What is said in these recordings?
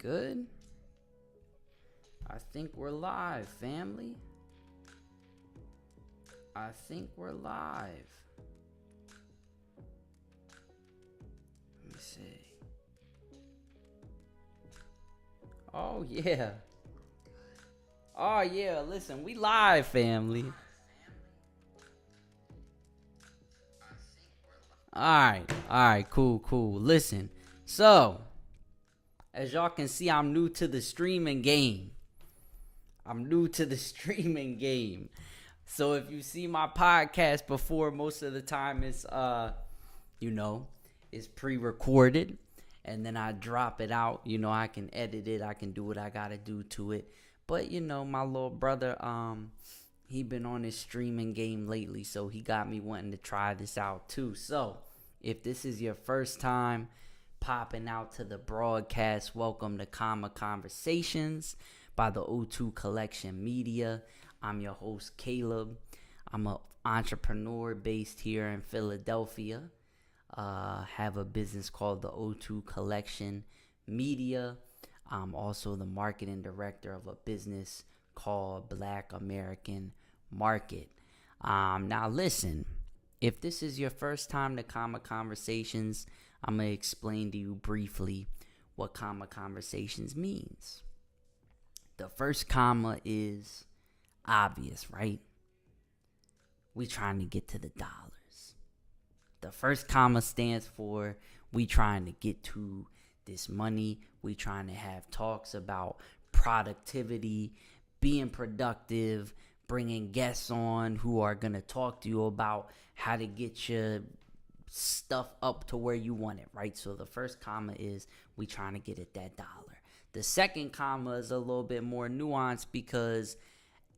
good? I think we're live, family. I think we're live. Let me see. Oh, yeah. Oh, yeah. Listen, we live, family. All right, cool. Listen, so as y'all can see, I'm new to the streaming game. So if you see my podcast before, most of the time it's it's pre-recorded, and then I drop it out. I can edit it, I can do what I gotta do to it. But my little brother, he been on his streaming game lately, so he got me wanting to try this out too. So if this is your first time popping out to the broadcast, welcome to Comma Conversations by the O2 Collection Media. I'm your host, Caleb. I'm an entrepreneur based here in Philadelphia. Have a business called the O2 Collection Media. I'm also the marketing director of a business called Black American Market. Now listen, if this is your first time to Comma Conversations, I'm going to explain to you briefly what Comma Conversations means. The first comma is obvious, right? We trying to get to the dollars. The first comma stands for we trying to get to this money. We trying to have talks about productivity, being productive, bringing guests on who are going to talk to you about how to get your stuff up to where you want it, right? So the first comma is we trying to get at that dollar. The second comma is a little bit more nuanced because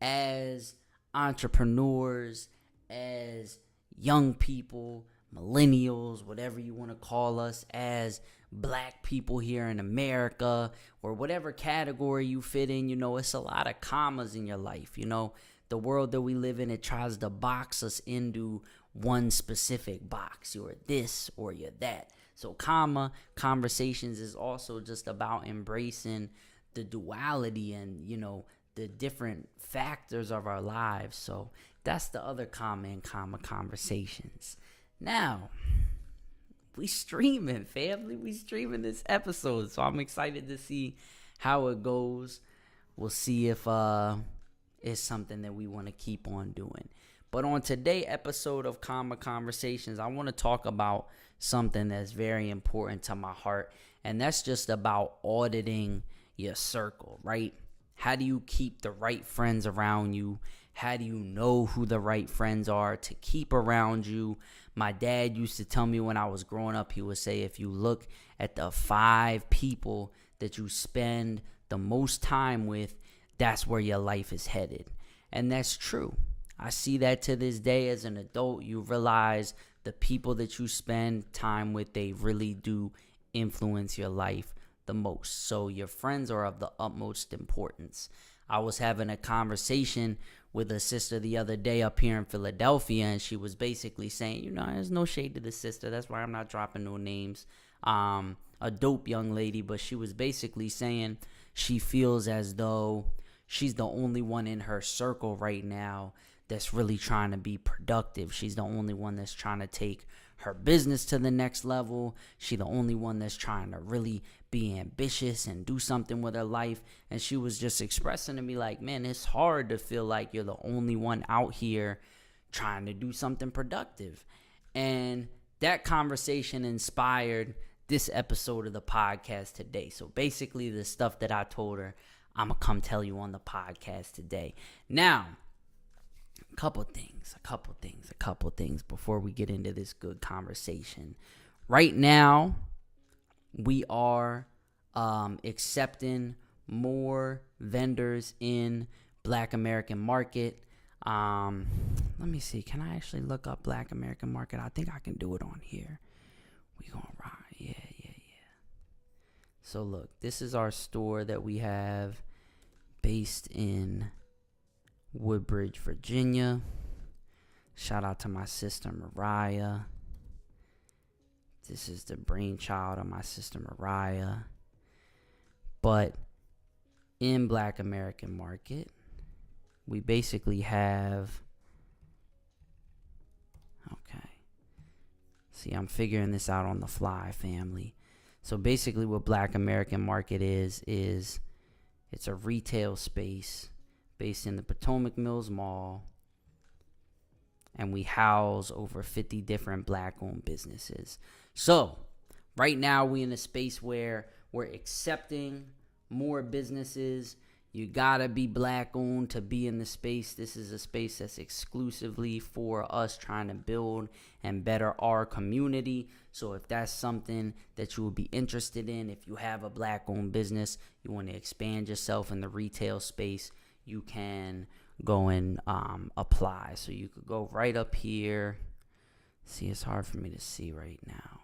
as entrepreneurs, as young people, millennials, whatever you want to call us, as black people here in America, or whatever category you fit in, it's a lot of commas in your life. The world that we live in, it tries to box us into one specific box. You're this or you're that. So comma conversations is also just about embracing the duality and, the different factors of our lives. So that's the other comma in comma conversations. Now, we streaming, family. We streaming this episode. So I'm excited to see how it goes. We'll see if it's something that we want to keep on doing. But on today's episode of Comma Conversations, I want to talk about something that's very important to my heart, and that's just about auditing your circle, right? How do you keep the right friends around you? How do you know who the right friends are to keep around you? My dad used to tell me when I was growing up, he would say, if you look at the 5 people that you spend the most time with, that's where your life is headed. And that's true. I see that to this day as an adult. You realize the people that you spend time with, they really do influence your life the most. So your friends are of the utmost importance. I was having a conversation with a sister the other day up here in Philadelphia, and she was basically saying, there's no shade to the sister. That's why I'm not dropping no names. A dope young lady, but she was basically saying she feels as though she's the only one in her circle right now that's really trying to be productive. She's the only one that's trying to take her business to the next level. She's the only one that's trying to really be ambitious and do something with her life. And she was just expressing to me like, man, it's hard to feel like you're the only one out here trying to do something productive. And that conversation inspired this episode of the podcast today. So basically the stuff that I told her, I'm going to come tell you on the podcast today. Now, a couple things before we get into this good conversation. Right now, we are accepting more vendors in Black American Market. Let me see. Can I actually look up Black American Market? I think I can do it on here. We gonna ride. Yeah. So look, this is our store that we have based in Woodbridge, Virginia. Shout out to my sister Mariah. This is the brainchild of my sister Mariah. But in Black American market, we basically have, okay. See, I'm figuring this out on the fly, family. So basically what Black American market is it's a retail space based in the Potomac Mills Mall. And we house over 50 different Black-owned businesses. So right now we in a space where we're accepting more businesses. You gotta be Black-owned to be in the space. This is a space that's exclusively for us trying to build and better our community. So if that's something that you would be interested in, if you have a Black-owned business, you want to expand yourself in the retail space, you can go and apply. So you could go right up here. See, it's hard for me to see right now.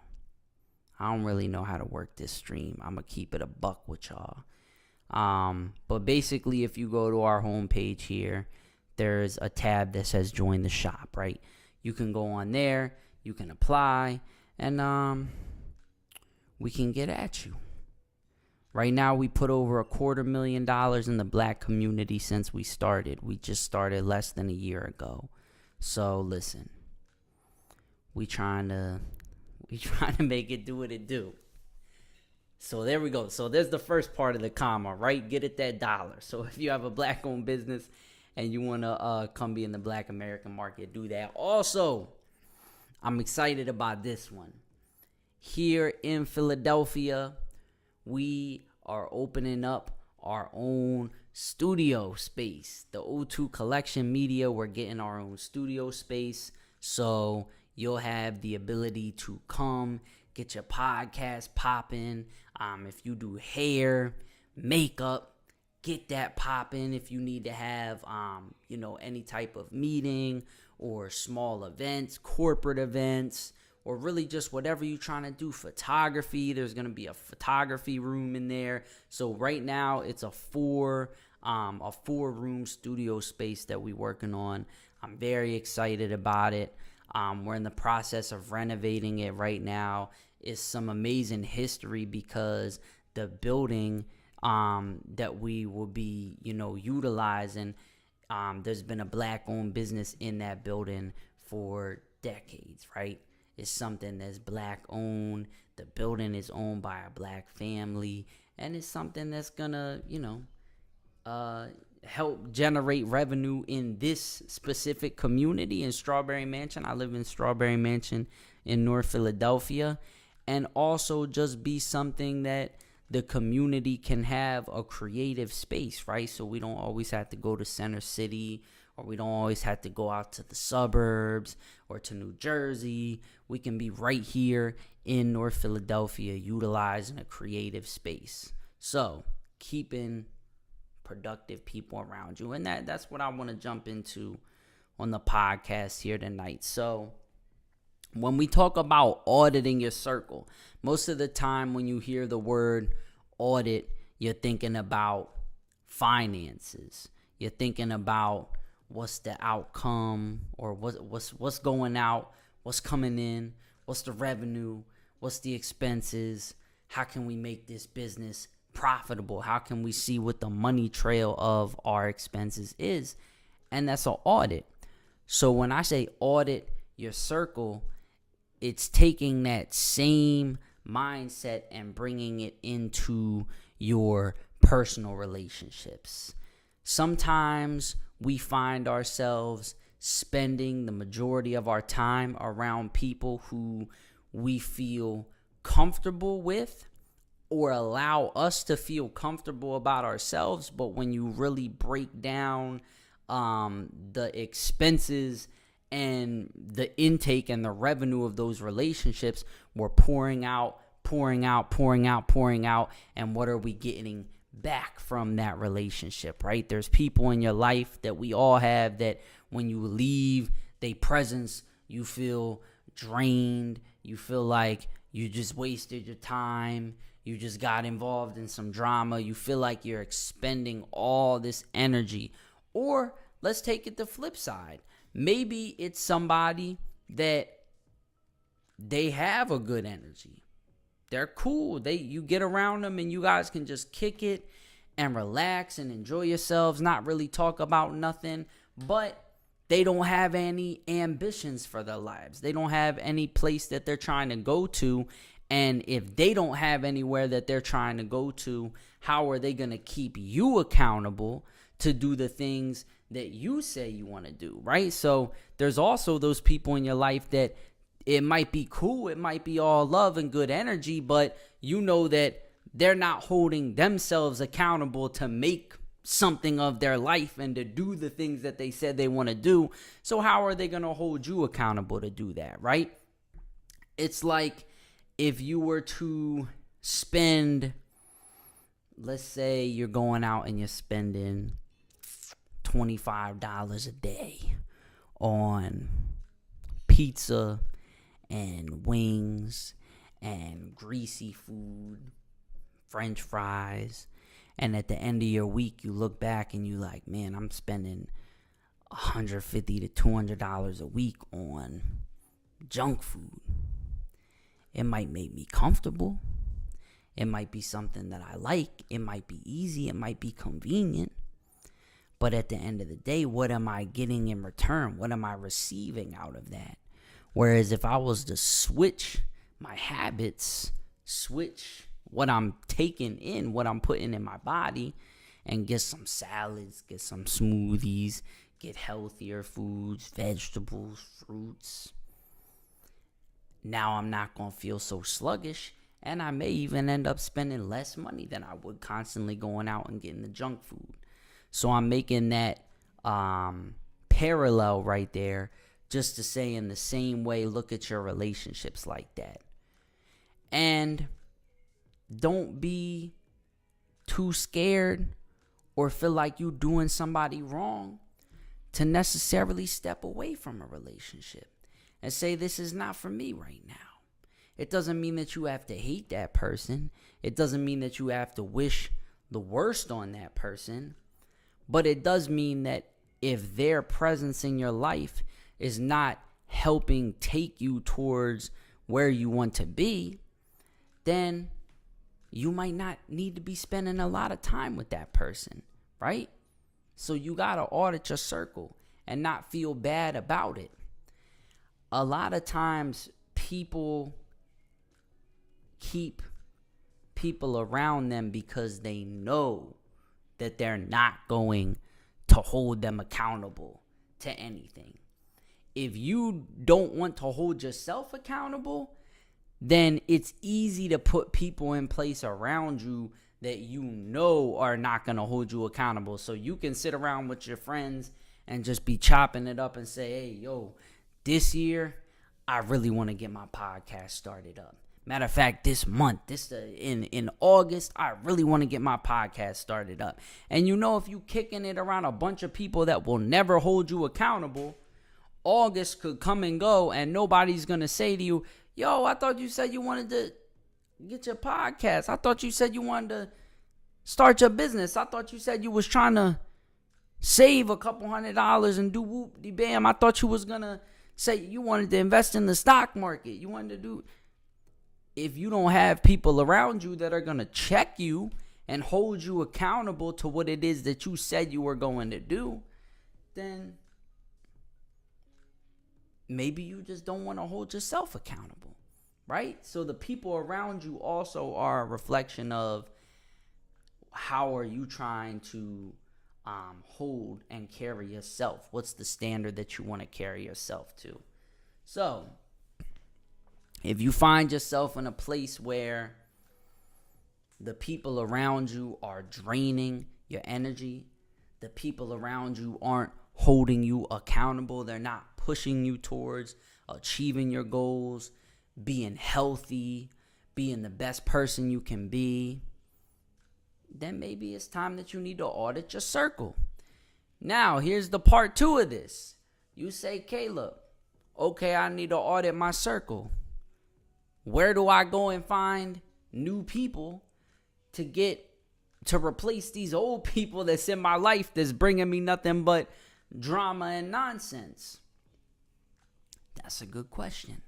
I don't really know how to work this stream. I'm gonna keep it a buck with y'all. But basically, if you go to our homepage here, there's a tab that says join the shop, right? You can go on there, you can apply, and we can get at you. Right now, we put over $250,000 in the Black community since we started. We just started less than a year ago. So listen, we trying to make it do what it do. So there we go. So there's the first part of the comma, right? Get it that dollar. So if you have a Black-owned business and you want to come be in the Black American market, do that. Also, I'm excited about this one. Here in Philadelphia, we are opening up our own studio space. The O2 Collection Media, we're getting our own studio space. So you'll have the ability to come get your podcast popping. If you do hair, makeup, get that popping. If you need to have, any type of meeting or small events, corporate events, or really just whatever you're trying to do. Photography, there's going to be a photography room in there. So right now it's a four-room studio space that we're working on. I'm very excited about it. We're in the process of renovating it right now. It's some amazing history because the building that we will be, utilizing, there's been a Black-owned business in that building for decades, right? It's something that's Black-owned. The building is owned by a Black family, and it's something that's gonna, help generate revenue in this specific community in Strawberry Mansion. I live in Strawberry Mansion in North Philadelphia, and also just be something that the community can have a creative space, right? So we don't always have to go to Center City, or we don't always have to go out to the suburbs or to New Jersey. We can be right here in North Philadelphia utilizing a creative space. So keeping productive people around you. And that's what I want to jump into on the podcast here tonight. So when we talk about auditing your circle, most of the time when you hear the word audit, you're thinking about finances. You're thinking about what's the outcome, or what's going out, what's coming in, what's the revenue, what's the expenses, how can we make this business profitable, how can we see what the money trail of our expenses is, and that's an audit. So when I say audit your circle, it's taking that same mindset and bringing it into your personal relationships. Sometimes we find ourselves spending the majority of our time around people who we feel comfortable with or allow us to feel comfortable about ourselves. But when you really break down the expenses and the intake and the revenue of those relationships, we're pouring out. And what are we getting back from that relationship, right? There's people in your life that we all have that when you leave their presence, you feel drained. You feel like you just wasted your time. You just got involved in some drama. You feel like you're expending all this energy. Or let's take it the flip side. Maybe it's somebody that they have a good energy. they're cool. You get around them and you guys can just kick it and relax and enjoy yourselves, not really talk about nothing, but they don't have any ambitions for their lives. They don't have any place that they're trying to go to. And if they don't have anywhere that they're trying to go to, how are they going to keep you accountable to do the things that you say you want to do, right? So there's also those people in your life that it might be cool, it might be all love and good energy, but you know that they're not holding themselves accountable to make something of their life and to do the things that they said they want to do. So how are they going to hold you accountable to do that, right? It's like if you were to spend, let's say you're going out and you're spending $25 a day on pizza and wings and greasy food, French fries, and at the end of your week you look back and you like, man, I'm spending $150 to $200 a week on junk food. It might make me comfortable. It might be something that I like. It might be easy. It might be convenient. But at the end of the day, what am I getting in return? What am I receiving out of that? Whereas if I was to switch my habits, switch what I'm taking in, what I'm putting in my body, and get some salads, get some smoothies, get healthier foods, vegetables, fruits, now I'm not going to feel so sluggish, and I may even end up spending less money than I would constantly going out and getting the junk food. So I'm making that parallel right there just to say in the same way, look at your relationships like that. And don't be too scared or feel like you're doing somebody wrong to necessarily step away from a relationship and say, this is not for me right now. It doesn't mean that you have to hate that person. It doesn't mean that you have to wish the worst on that person. But it does mean that if their presence in your life is not helping take you towards where you want to be, then you might not need to be spending a lot of time with that person, right? So you got to audit your circle and not feel bad about it. A lot of times people keep people around them because they know that they're not going to hold them accountable to anything. If you don't want to hold yourself accountable, then it's easy to put people in place around you that you know are not going to hold you accountable. So you can sit around with your friends and just be chopping it up and say, hey, yo, this year, I really want to get my podcast started up. Matter of fact, this month, in August, I really want to get my podcast started up. And you know, if you kicking it around a bunch of people that will never hold you accountable, August could come and go and nobody's going to say to you, yo, I thought you said you wanted to get your podcast. I thought you said you wanted to start your business. I thought you said you was trying to save a couple $100 and do whoop-de-bam. I thought you was going to say you wanted to invest in the stock market. You wanted to do... If you don't have people around you that are going to check you and hold you accountable to what it is that you said you were going to do, then maybe you just don't want to hold yourself accountable, right? So the people around you also are a reflection of how are you trying to hold and carry yourself. What's the standard that you want to carry yourself to? So if you find yourself in a place where the people around you are draining your energy, the people around you aren't holding you accountable, they're not pushing you towards achieving your goals, being healthy, being the best person you can be, then maybe it's time that you need to audit your circle. Now, here's the part 2 of this. You say, Caleb, okay, I need to audit my circle. Where do I go and find new people to replace these old people that's in my life that's bringing me nothing but drama and nonsense? That's a good question.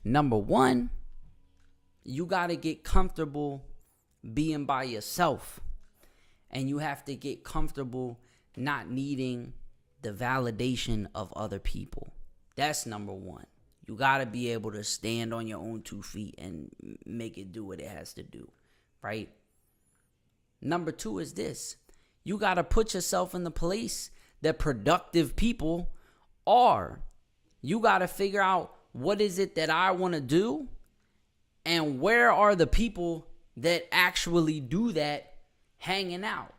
Number one, You got to get comfortable being by yourself. And you have to get comfortable not needing the validation of other people. That's number one. You got to be able to stand on your own 2 feet and make it do what it has to do, right? Number 2 is this. You got to put yourself in the place that productive people are. You got to figure out, what is it that I want to do, and where are the people that actually do that hanging out,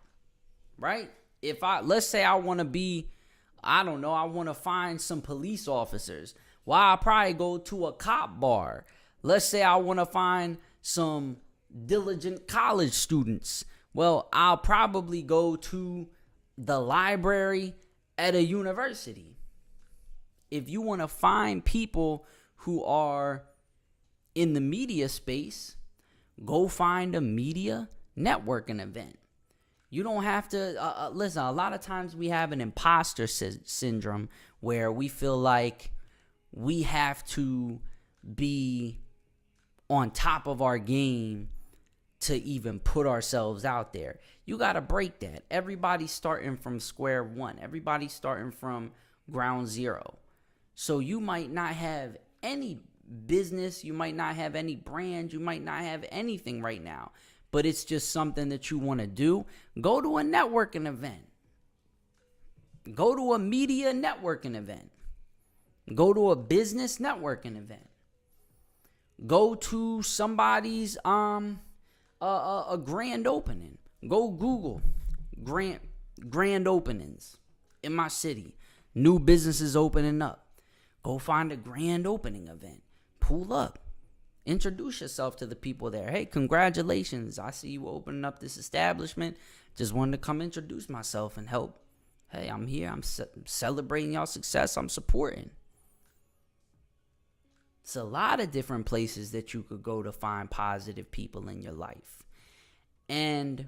right? Let's say I want to be, I don't know, I want to find some police officers. Well, I'll probably go to a cop bar. Let's say I want to find some diligent college students. Well, I'll probably go to the library at a university. If you want to find people who are in the media space, go find a media networking event. You don't have to, listen, a lot of times we have an imposter syndrome where we feel like we have to be on top of our game to even put ourselves out there. You got to break that. Everybody's starting from square one. Everybody's starting from ground zero. So you might not have any business. You might not have any brand. You might not have anything right now. But it's just something that you want to do. Go to a networking event. Go to a media networking event. Go to a business networking event. Go to somebody's a grand opening. Go Google grand openings in my city. New businesses opening up. Go find a grand opening event. Pull up. Introduce yourself to the people there. Hey, congratulations. I see you opening up this establishment. Just wanted to come introduce myself and help. Hey, I'm here. I'm celebrating y'all success. I'm supporting. It's a lot of different places that you could go to find positive people in your life. And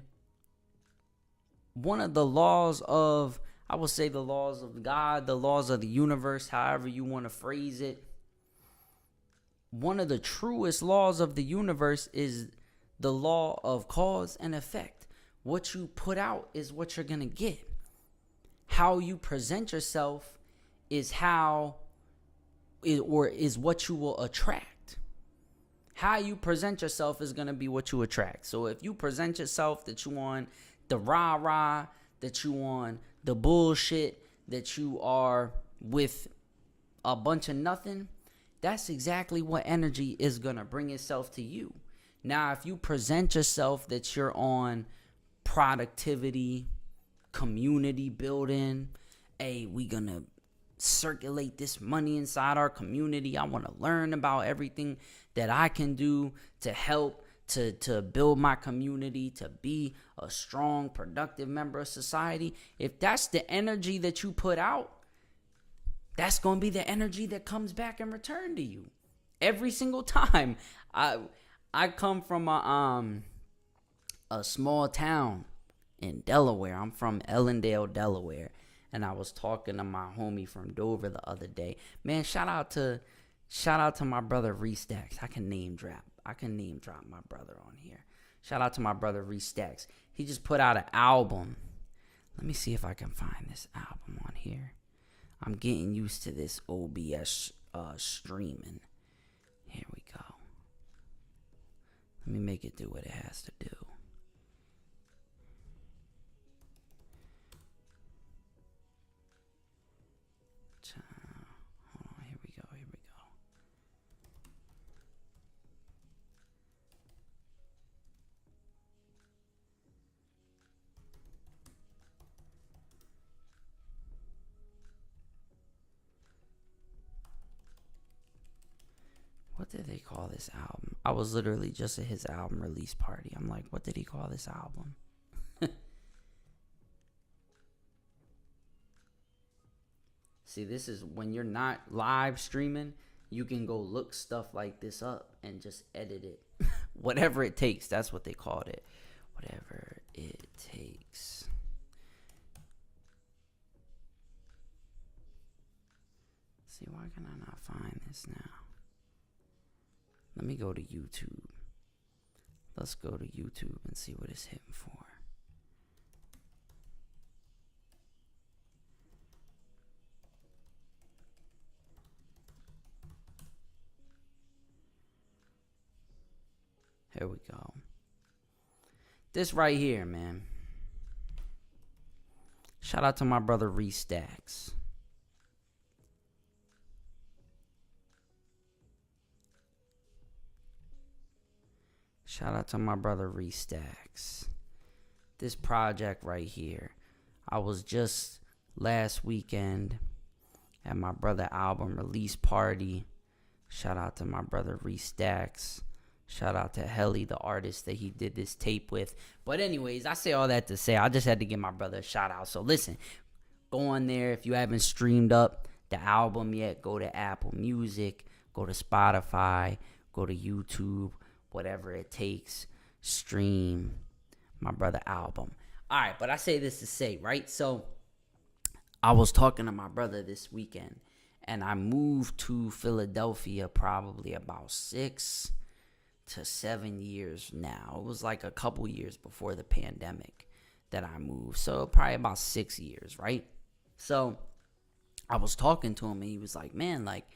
one of the laws of, I will say the laws of God, the laws of the universe, however you want to phrase it. One of the truest laws of the universe is the law of cause and effect. What you put out is what you're going to get. How you present yourself is is what you will attract. How you present yourself is going to be what you attract. So if you present yourself that you on the rah-rah, that you on the bullshit, that you are with a bunch of nothing, that's exactly what energy is going to bring itself to you. Now, if you present yourself that you're on productivity, community building, hey, we going to circulate this money inside our community. I want to learn about everything that I can do to help to build my community, to be a strong, productive member of society. If that's the energy that you put out, that's going to be the energy that comes back in return to you every single time. I come from a small town in Delaware. I'm from Ellendale, Delaware. And I was talking to my homie from Dover the other day. Man, shout out to my brother Reese Stacks. I can name drop my brother on here. Shout out to my brother Reese Stacks. He just put out an album. Let me see if I can find this album on here. I'm getting used to this OBS streaming. Here we go. Let me make it do what it has to do. Hold on, here we go. What did they call this album? I was literally just at his album release party. I'm like, what did he call this album? See, this is when you're not live streaming, you can go look stuff like this up and just edit it. Whatever it takes, that's what they called it. Whatever it takes. See, why can I not find this now? Let me go to YouTube. Let's go to YouTube and see what it's hitting for. Here we go. This right here, man. Shout out to my brother Reese Stacks. Shout out to my brother Reese Stacks. This project right here. I was just last weekend at my brother album release party. Shout out to my brother Reese Stacks. Shout out to Helly, the artist that he did this tape with. But anyways, I say all that to say I just had to give my brother a shout out. So listen, go on there. If you haven't streamed up the album yet, go to Apple Music, go to Spotify, go to YouTube, whatever it takes. Stream my brother album. All right, but I say this to say, right? So I was talking to my brother this weekend, and I moved to Philadelphia probably about 6 to 7 years now. It was like a couple years before the pandemic that I moved. So probably about 6 years, right? So I was talking to him and he was like, man, like,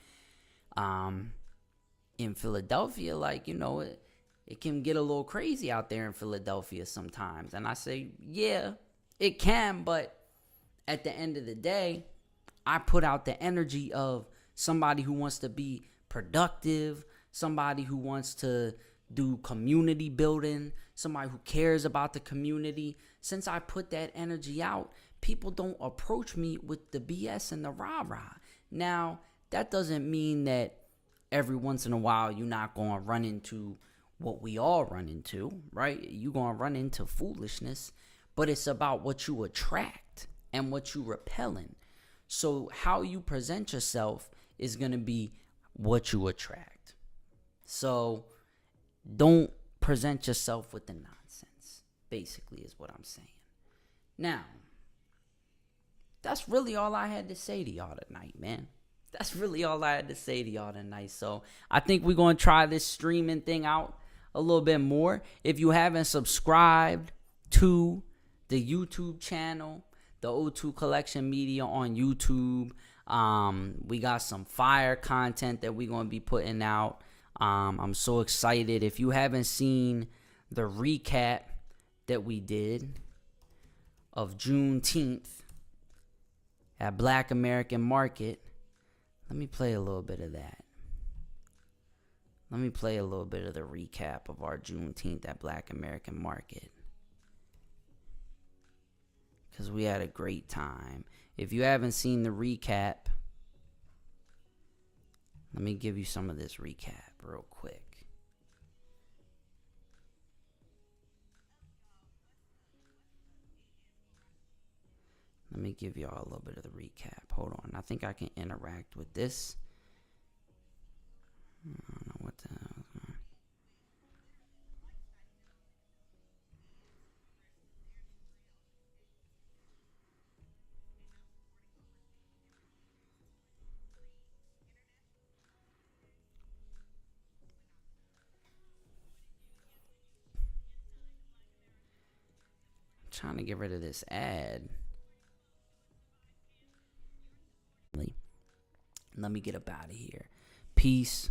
in Philadelphia, like, you know, it can get a little crazy out there in Philadelphia sometimes. And I say, yeah, it can, but at the end of the day, I put out the energy of somebody who wants to be productive, somebody who wants to do community building, somebody who cares about the community. Since I put that energy out, people don't approach me with the BS and the rah-rah. Now, that doesn't mean that every once in a while you're not going to run into what we all run into, right? You're going to run into foolishness, but it's about what you attract and what you repelling. So how you present yourself is going to be what you attract. So don't present yourself with the nonsense, basically, is what I'm saying. Now, that's really all I had to say to y'all tonight, man. That's really all I had to say to y'all tonight. So I think we're going to try this streaming thing out a little bit more. If you haven't subscribed to the YouTube channel, the O2 Collection Media on YouTube, we got some fire content that we're going to be putting out. I'm so excited. If you haven't seen the recap that we did of Juneteenth at Black American Market, let me play a little bit of that. Let me play a little bit of the recap of our Juneteenth at Black American Market, because we had a great time. If you haven't seen the recap, let me give you some of this recap real quick. Let me give y'all a little bit of the recap. Hold on. I think I can interact with this. I don't know what the hell. I'm trying to get rid of this ad. Let me get up out of here. Peace.